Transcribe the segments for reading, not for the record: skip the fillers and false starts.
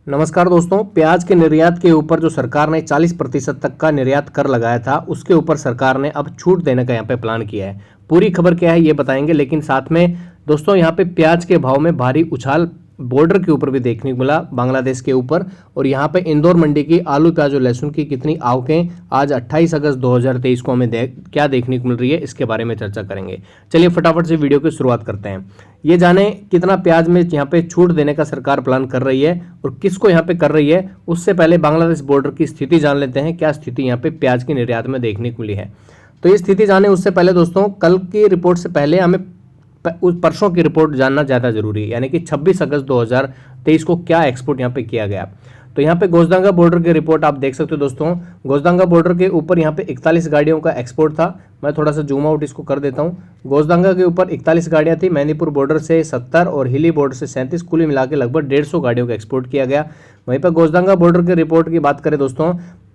नमस्कार दोस्तों, प्याज के निर्यात के ऊपर जो सरकार ने 40% तक का निर्यात कर लगाया था, उसके ऊपर सरकार ने अब छूट देने का यहाँ पे प्लान किया है। पूरी खबर क्या है ये बताएंगे, लेकिन साथ में दोस्तों यहाँ पे प्याज के भाव में भारी उछाल बॉर्डर के ऊपर भी देखने को मिला, बांग्लादेश के ऊपर। और यहाँ पे इंदौर मंडी की आलू प्याज और लहसुन की कितनी आवकें आज 28 अगस्त 2023 को हमें क्या देखने को मिल रही है, इसके बारे में चर्चा करेंगे। चलिए फटाफट से वीडियो की शुरुआत करते हैं। ये जाने कितना प्याज में यहाँ पे छूट देने का सरकार प्लान कर रही है और किसको यहाँ पे कर रही है। उससे पहले बांग्लादेश बॉर्डर की स्थिति जान लेते हैं, क्या स्थिति यहाँ पे प्याज की निर्यात में देखने को मिली है। तो ये स्थिति जाने उससे पहले दोस्तों, कल की रिपोर्ट से पहले हमें उस परसों की रिपोर्ट जानना ज़्यादा जरूरी है, यानी कि 26 अगस्त 2023 को क्या एक्सपोर्ट यहाँ पे किया गया। तो यहाँ पे गोजदांगा बॉर्डर की रिपोर्ट आप देख सकते हो दोस्तों। गोजदांगा बॉर्डर के ऊपर यहाँ पे 41 गाड़ियों का एक्सपोर्ट था। मैं थोड़ा सा जूम आउट इसको कर देता हूँ। गोजदांगा के ऊपर 41 गाड़ियाँ थी, मैनीपुर बॉर्डर से 70 और हिली बॉर्डर से 37, कुल मिला के लगभग 150 गाड़ियों का एक्सपोर्ट किया गया। वहीं पर गोजदांगा बॉर्डर की रिपोर्ट की बात करें दोस्तों,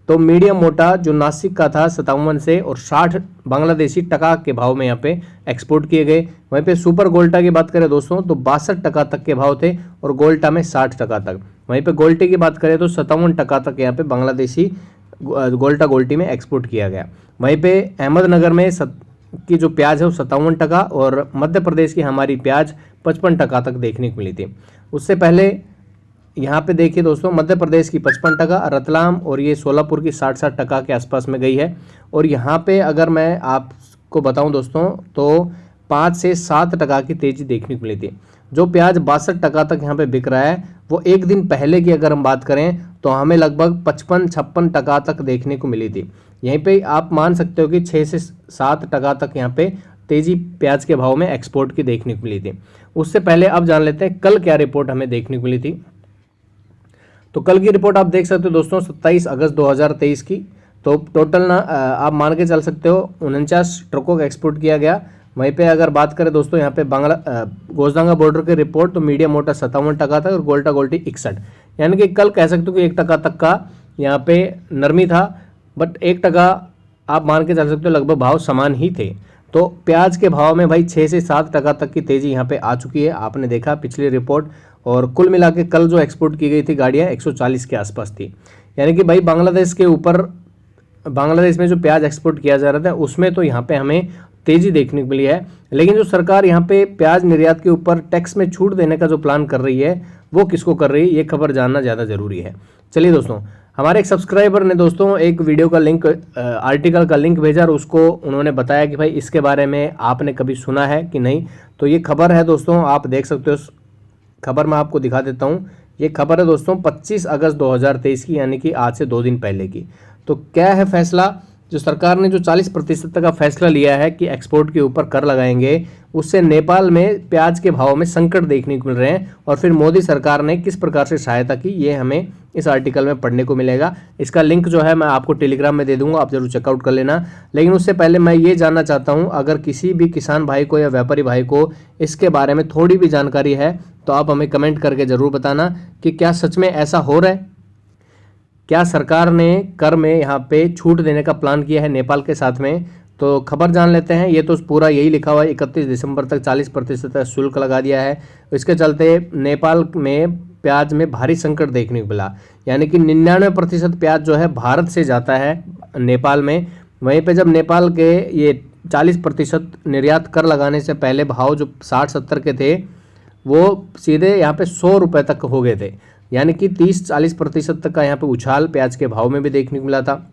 तो मीडियम मोटा जो नासिक का था 57 से और 60 बांग्लादेशी टका के भाव में यहाँ पे एक्सपोर्ट किए गए। वहीं पे सुपर गोल्टा की बात करें दोस्तों, तो 62 टका तक के भाव थे और गोल्टा में 60 टका तक। वहीं पे गोल्टी की बात करें तो 57 टका तक यहाँ पे बांग्लादेशी गोल्टा गोल्टी में एक्सपोर्ट किया गया। वहीं पे अहमदनगर में की जो प्याज है वो 57 टका और मध्य प्रदेश की हमारी प्याज 55 टका तक देखने को मिली थी। उससे पहले यहाँ पे देखिए दोस्तों, मध्य प्रदेश की 55 टका, रतलाम और ये सोलापुर की 60 टका के आसपास में गई है। और यहाँ पे अगर मैं आपको बताऊं दोस्तों, तो 5 से 7 टका की तेजी देखने को मिली थी। जो प्याज 62 टका तक यहाँ पे बिक रहा है, वो एक दिन पहले की अगर हम बात करें तो हमें लगभग 55-56 टका तक देखने को मिली थी। यहीं पे आप मान सकते हो कि 6 से 7 टका तक यहाँ पे तेजी प्याज के भाव में एक्सपोर्ट की देखने को मिली थी। उससे पहले अब जान लेते हैं कल क्या रिपोर्ट हमें देखने को मिली थी। तो कल की रिपोर्ट आप देख सकते हो दोस्तों, 27 अगस्त 2023 की। तो टोटल ना आप मान के चल सकते हो 49 ट्रकों का एक्सपोर्ट किया गया। वहीं पे अगर बात करें दोस्तों यहाँ पे गोजदांगा बॉर्डर की रिपोर्ट, तो मीडियम मोटा 57 टका था और गोल्टा गोल्टी 61, यानी कि कल कह सकते हो कि 1 टका तक का यहाँ पे नरमी था। बट 1 टका आप मान के चल सकते हो लगभग भाव समान ही थे। तो प्याज के भाव में भाई 6 से 7 टका तक की तेजी यहाँ पे आ चुकी है, आपने देखा पिछली रिपोर्ट। और कुल मिला के कल जो एक्सपोर्ट की गई थी गाड़ियाँ 140 के आसपास थी, यानी कि भाई बांग्लादेश के ऊपर, बांग्लादेश में जो प्याज एक्सपोर्ट किया जा रहा था उसमें तो यहाँ पे हमें तेजी देखने को मिली है। लेकिन जो सरकार यहाँ पे प्याज निर्यात के ऊपर टैक्स में छूट देने का जो प्लान कर रही है, वो किसको कर रही है, ये खबर जानना ज़्यादा ज़रूरी है। चलिए दोस्तों, हमारे एक सब्सक्राइबर ने दोस्तों एक वीडियो का लिंक, आर्टिकल का लिंक भेजा और उसको उन्होंने बताया कि भाई इसके बारे में आपने कभी सुना है कि नहीं। तो ये खबर है दोस्तों, आप देख सकते हो। खबर मैं आपको दिखा देता हूँ। ये खबर है दोस्तों 25 अगस्त 2023 की, यानी कि आज से 2 दिन पहले की। तो क्या है फैसला, जो सरकार ने जो 40% का फैसला लिया है कि एक्सपोर्ट के ऊपर कर लगाएंगे, उससे नेपाल में प्याज के भाव में संकट देखने को मिल रहे हैं। और फिर मोदी सरकार ने किस प्रकार से सहायता की, ये हमें इस आर्टिकल में पढ़ने को मिलेगा। इसका लिंक जो है मैं आपको टेलीग्राम में दे दूंगा, आप जरूर चेकआउट कर लेना। लेकिन उससे पहले मैं ये जानना चाहता हूँ, अगर किसी भी किसान भाई को या व्यापारी भाई को इसके बारे में थोड़ी भी जानकारी है तो आप हमें कमेंट करके ज़रूर बताना कि क्या सच में ऐसा हो रहा है, क्या सरकार ने कर में यहाँ पे छूट देने का प्लान किया है नेपाल के साथ में। तो खबर जान लेते हैं। ये तो पूरा यही लिखा हुआ है, 31 दिसंबर तक 40% का शुल्क लगा दिया है। इसके चलते नेपाल में प्याज में भारी संकट देखने को मिला, यानी कि 99% प्याज जो है भारत से जाता है नेपाल में। वहीं पे जब नेपाल के ये 40% निर्यात कर लगाने से पहले भाव जो 60-70 के थे, वो सीधे यहाँ पे 100 रुपये तक हो गए थे, यानी कि 30-40% तक का यहाँ पे उछाल प्याज के भाव में भी देखने को मिला था।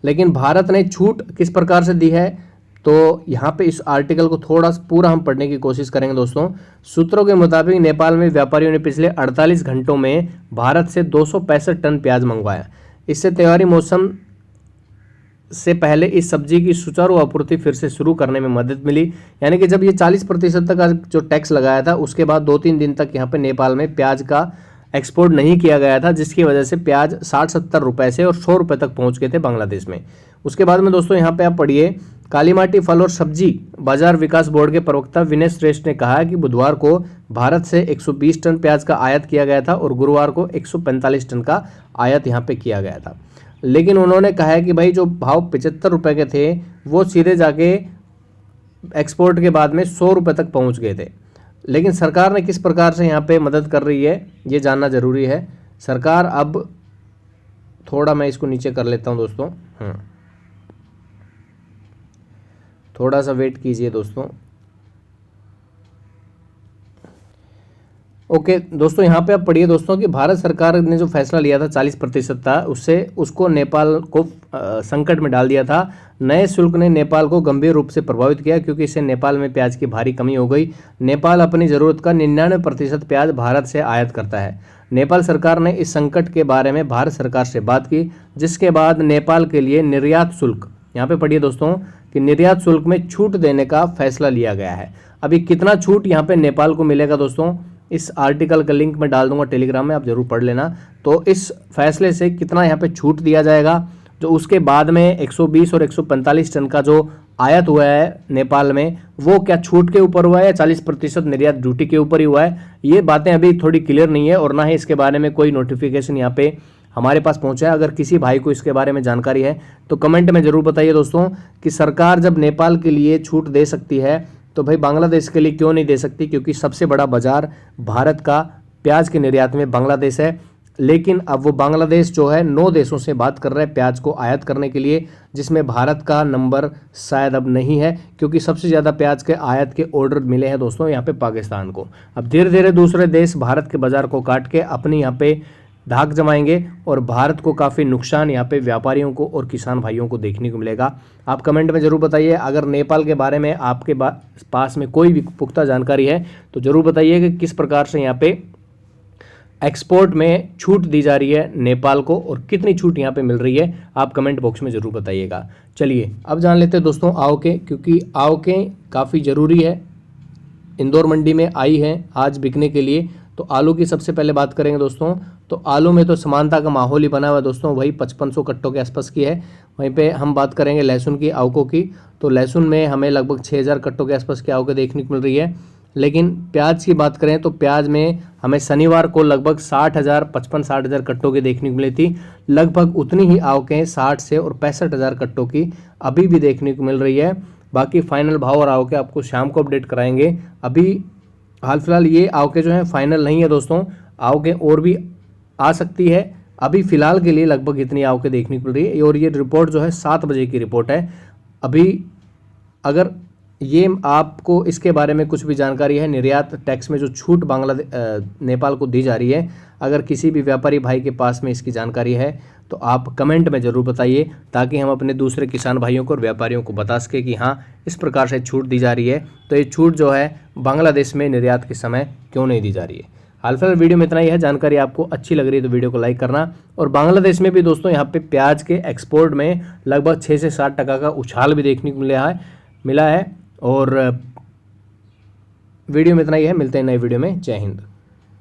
लेकिन भारत ने छूट किस प्रकार से दी है, तो यहाँ पे इस आर्टिकल को थोड़ा पूरा हम पढ़ने की कोशिश करेंगे दोस्तों। सूत्रों के मुताबिक नेपाल में व्यापारियों ने पिछले 48 घंटों में भारत से 265 टन प्याज मंगवाया। इससे त्योहारी मौसम से पहले इस सब्जी की सुचारू आपूर्ति फिर से शुरू करने में मदद मिली, यानी कि जब ये 40% तक का जो टैक्स लगाया था उसके बाद 2-3 दिन तक यहाँ पे नेपाल में प्याज का एक्सपोर्ट नहीं किया गया था, जिसकी वजह से प्याज 60-70 रुपये से और 100 रुपये तक पहुँच गए थे बांग्लादेश में। उसके बाद में दोस्तों यहाँ पे आप पढ़िए, कालीमाटी फल और सब्जी बाजार विकास बोर्ड के प्रवक्ता विनय श्रेष्ठ ने कहा कि बुधवार को भारत से 120 टन प्याज का आयात किया गया था और गुरुवार को 145 टन का आयात यहाँ पे किया गया था। लेकिन उन्होंने कहा है कि भाई जो भाव 75 रुपये के थे वो सीधे जाके एक्सपोर्ट के बाद में 100 रुपये तक पहुँच गए थे। लेकिन सरकार ने किस प्रकार से यहाँ पे मदद कर रही है ये जानना ज़रूरी है। सरकार अब थोड़ा मैं इसको नीचे कर लेता हूं दोस्तों, थोड़ा सा वेट कीजिए दोस्तों। ओके दोस्तों, यहाँ पे आप पढ़िए दोस्तों कि भारत सरकार ने जो फैसला लिया था 40% था, उससे उसको नेपाल को संकट में डाल दिया था। नए शुल्क ने नेपाल को गंभीर रूप से प्रभावित किया क्योंकि इससे नेपाल में प्याज की भारी कमी हो गई। नेपाल अपनी ज़रूरत का 99% प्याज भारत से आयात करता है। नेपाल सरकार ने इस संकट के बारे में भारत सरकार से बात की, जिसके बाद नेपाल के लिए निर्यात शुल्क, यहाँ पे पढ़िए दोस्तों कि निर्यात शुल्क में छूट देने का फैसला लिया गया है। अभी कितना छूट यहाँ पे नेपाल को मिलेगा दोस्तों, इस आर्टिकल का लिंक मैं डाल दूंगा टेलीग्राम में, आप जरूर पढ़ लेना। तो इस फैसले से कितना यहाँ पे छूट दिया जाएगा, जो उसके बाद में 120 और 145 टन का जो आयात हुआ है नेपाल में, वो क्या छूट के ऊपर हुआ है या 40% निर्यात ड्यूटी के ऊपर ही हुआ है, ये बातें अभी थोड़ी क्लियर नहीं है और ना ही इसके बारे में कोई नोटिफिकेशन यहाँ पे हमारे पास पहुंचा है। अगर किसी भाई को इसके बारे में जानकारी है तो कमेंट में जरूर बताइए दोस्तों कि सरकार जब नेपाल के लिए छूट दे सकती है तो भाई बांग्लादेश के लिए क्यों नहीं दे सकती, क्योंकि सबसे बड़ा बाजार भारत का प्याज के निर्यात में बांग्लादेश है। लेकिन अब वो बांग्लादेश जो है 9 देशों से बात कर रहा है प्याज को आयात करने के लिए, जिसमें भारत का नंबर शायद अब नहीं है, क्योंकि सबसे ज़्यादा प्याज के आयात के ऑर्डर मिले हैं दोस्तों यहाँ पे पाकिस्तान को। अब धीरे धीरे दूसरे देश भारत के बाज़ार को काट के अपनी यहाँ पे धाक जमाएंगे और भारत को काफ़ी नुकसान यहाँ पे व्यापारियों को और किसान भाइयों को देखने को मिलेगा। आप कमेंट में ज़रूर बताइए, अगर नेपाल के बारे में आपके पास में कोई भी पुख्ता जानकारी है तो ज़रूर बताइए कि किस प्रकार से यहाँ पे एक्सपोर्ट में छूट दी जा रही है नेपाल को और कितनी छूट यहाँ पे मिल रही है, आप कमेंट बॉक्स में ज़रूर बताइएगा। चलिए अब जान लेते हैं दोस्तों आवके, क्योंकि आवके काफ़ी ज़रूरी है, इंदौर मंडी में आई है आज बिकने के लिए। तो आलू की सबसे पहले बात करेंगे दोस्तों, तो आलू में तो समानता का माहौल ही बना हुआ है दोस्तों, वही 5500 कट्टों के आसपास की है। वहीं पे हम बात करेंगे लहसुन की आवकों की, तो लहसुन में हमें लगभग 6000 कट्टों के आसपास की आवकें देखने को मिल रही है। लेकिन प्याज की बात करें तो प्याज में हमें शनिवार को लगभग 60,000 कट्टों की देखने को मिली थी। लगभग उतनी ही आवकें 60 से और 65,000 कट्टों की अभी भी देखने को मिल रही है। बाकी फाइनल भाव और आवकें आपको शाम को अपडेट कराएंगे। अभी हाल फिलहाल ये आवकें जो है फाइनल नहीं है दोस्तों, आवकें और भी आ सकती है। अभी फिलहाल के लिए लगभग इतनी आवकें देखने को मिल रही है और ये रिपोर्ट जो है 7 बजे की रिपोर्ट है। अभी अगर ये आपको इसके बारे में कुछ भी जानकारी है, निर्यात टैक्स में जो छूट नेपाल को दी जा रही है, अगर किसी भी व्यापारी भाई के पास में इसकी जानकारी है तो आप कमेंट में ज़रूर बताइए, ताकि हम अपने दूसरे किसान भाइयों को और व्यापारियों को बता सके कि हाँ इस प्रकार से छूट दी जा रही है। तो ये छूट जो है बांग्लादेश में निर्यात के समय क्यों नहीं दी जा रही है। हाल फिलहाल वीडियो में इतना ही है। जानकारी आपको अच्छी लग रही है तो वीडियो को लाइक करना। और बांग्लादेश में भी दोस्तों यहाँ पे प्याज के एक्सपोर्ट में लगभग 6 से 7% का उछाल भी देखने को मिला है। और वीडियो में इतना ही है, मिलते हैं नए वीडियो में। जय हिंद।